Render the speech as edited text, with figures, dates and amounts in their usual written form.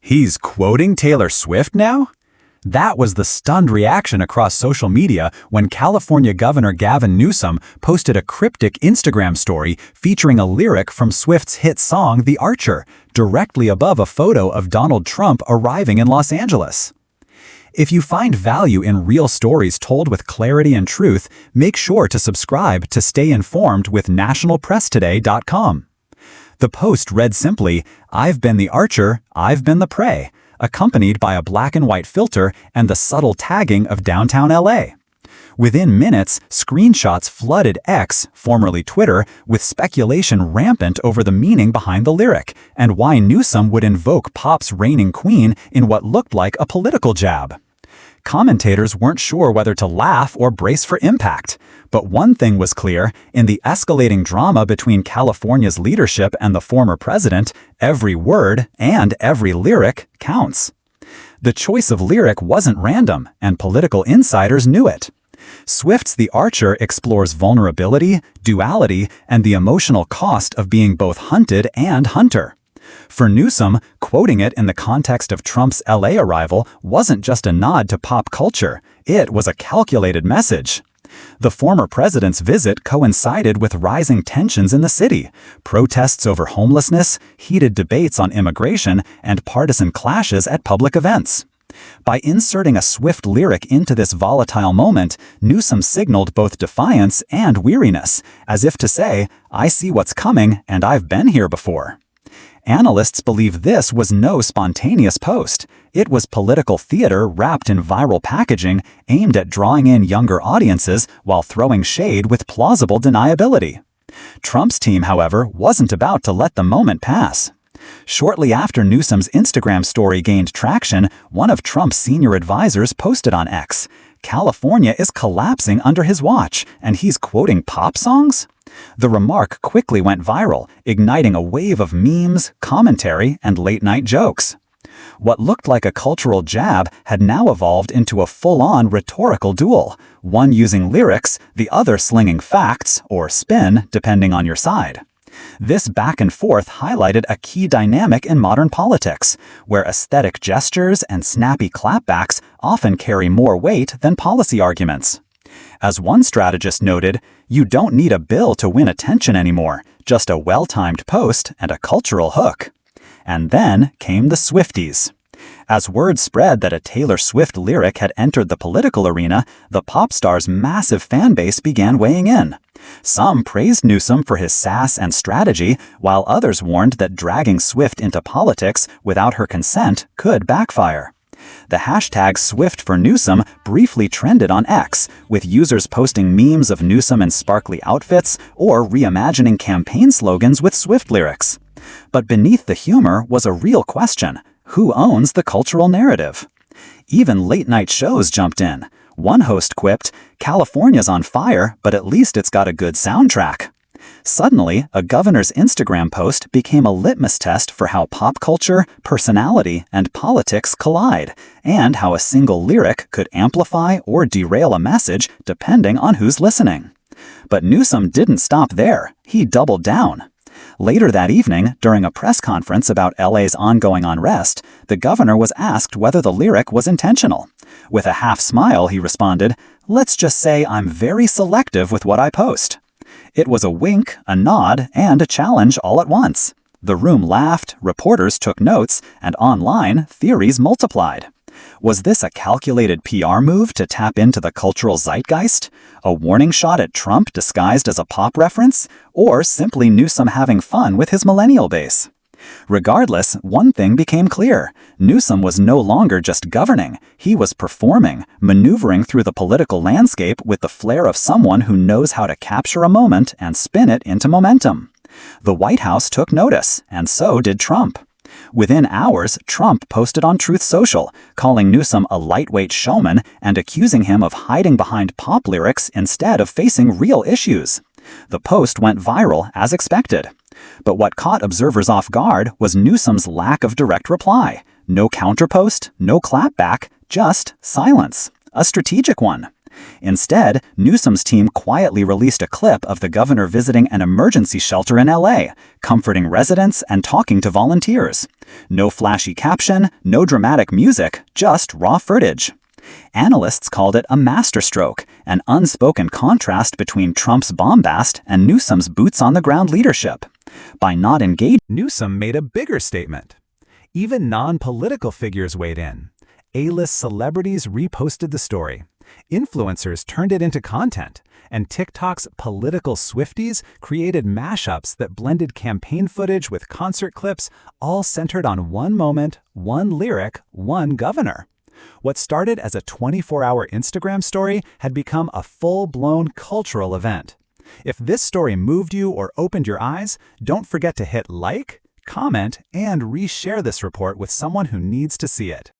He's quoting Taylor Swift now? That was the stunned reaction across social media when California Governor Gavin Newsom posted a cryptic Instagram story featuring a lyric from Swift's hit song The Archer, directly above a photo of Donald Trump arriving in Los Angeles. If you find value in real stories told with clarity and truth, make sure to subscribe to stay informed with nationalpresstoday.com. The post read simply, "I've been the archer, I've been the prey," accompanied by a black and white filter and the subtle tagging of downtown LA. Within minutes, screenshots flooded X, formerly Twitter, with speculation rampant over the meaning behind the lyric and why Newsom would invoke pop's reigning queen in what looked like a political jab. Commentators weren't sure whether to laugh or brace for impact. But one thing was clear, in the escalating drama between California's leadership and the former president, every word and every lyric counts. The choice of lyric wasn't random, and political insiders knew it. Swift's The Archer explores vulnerability, duality, and the emotional cost of being both hunted and hunter. For Newsom, quoting it in the context of Trump's LA arrival wasn't just a nod to pop culture, it was a calculated message. The former president's visit coincided with rising tensions in the city, protests over homelessness, heated debates on immigration, and partisan clashes at public events. By inserting a Swift lyric into this volatile moment, Newsom signaled both defiance and weariness, as if to say, "I see what's coming and I've been here before." Analysts believe this was no spontaneous post. It was political theater wrapped in viral packaging aimed at drawing in younger audiences while throwing shade with plausible deniability. Trump's team, however, wasn't about to let the moment pass. Shortly after Newsom's Instagram story gained traction, one of Trump's senior advisors posted on X, "California is collapsing under his watch, and he's quoting pop songs?" The remark quickly went viral, igniting a wave of memes, commentary, and late-night jokes. What looked like a cultural jab had now evolved into a full-on rhetorical duel, one using lyrics, the other slinging facts, or spin, depending on your side. This back and forth highlighted a key dynamic in modern politics, where aesthetic gestures and snappy clapbacks often carry more weight than policy arguments. As one strategist noted, you don't need a bill to win attention anymore, just a well-timed post and a cultural hook. And then came the Swifties. As word spread that a Taylor Swift lyric had entered the political arena, the pop star's massive fan base began weighing in. Some praised Newsom for his sass and strategy, while others warned that dragging Swift into politics without her consent could backfire. The hashtag #SwiftForNewsom briefly trended on X, with users posting memes of Newsom in sparkly outfits or reimagining campaign slogans with Swift lyrics. But beneath the humor was a real question: who owns the cultural narrative? Even late-night shows jumped in. One host quipped, "California's on fire, but at least it's got a good soundtrack." Suddenly, a governor's Instagram post became a litmus test for how pop culture, personality, and politics collide, and how a single lyric could amplify or derail a message depending on who's listening. But Newsom didn't stop there. He doubled down. Later that evening, during a press conference about LA's ongoing unrest, the governor was asked whether the lyric was intentional. With a half smile, he responded, "Let's just say I'm very selective with what I post." It was a wink, a nod, and a challenge all at once. The room laughed, reporters took notes, and online, theories multiplied. Was this a calculated PR move to tap into the cultural zeitgeist? A warning shot at Trump disguised as a pop reference? Or simply Newsom having fun with his millennial base? Regardless, one thing became clear. Newsom was no longer just governing. He was performing, maneuvering through the political landscape with the flair of someone who knows how to capture a moment and spin it into momentum. The White House took notice, and so did Trump. Within hours, Trump posted on Truth Social, calling Newsom a lightweight showman and accusing him of hiding behind pop lyrics instead of facing real issues. The post went viral as expected. But what caught observers off guard was Newsom's lack of direct reply. No counterpost, no clapback, just silence. A strategic one. Instead, Newsom's team quietly released a clip of the governor visiting an emergency shelter in LA, comforting residents and talking to volunteers. No flashy caption, no dramatic music, just raw footage. Analysts called it a masterstroke, an unspoken contrast between Trump's bombast and Newsom's boots-on-the-ground leadership. By not engaging, Newsom made a bigger statement. Even non-political figures weighed in. A-list celebrities reposted the story. Influencers turned it into content, and TikTok's political Swifties created mashups that blended campaign footage with concert clips, all centered on one moment, one lyric, one governor. What started as a 24-hour Instagram story had become a full-blown cultural event. If this story moved you or opened your eyes, don't forget to hit like, comment, and reshare this report with someone who needs to see it.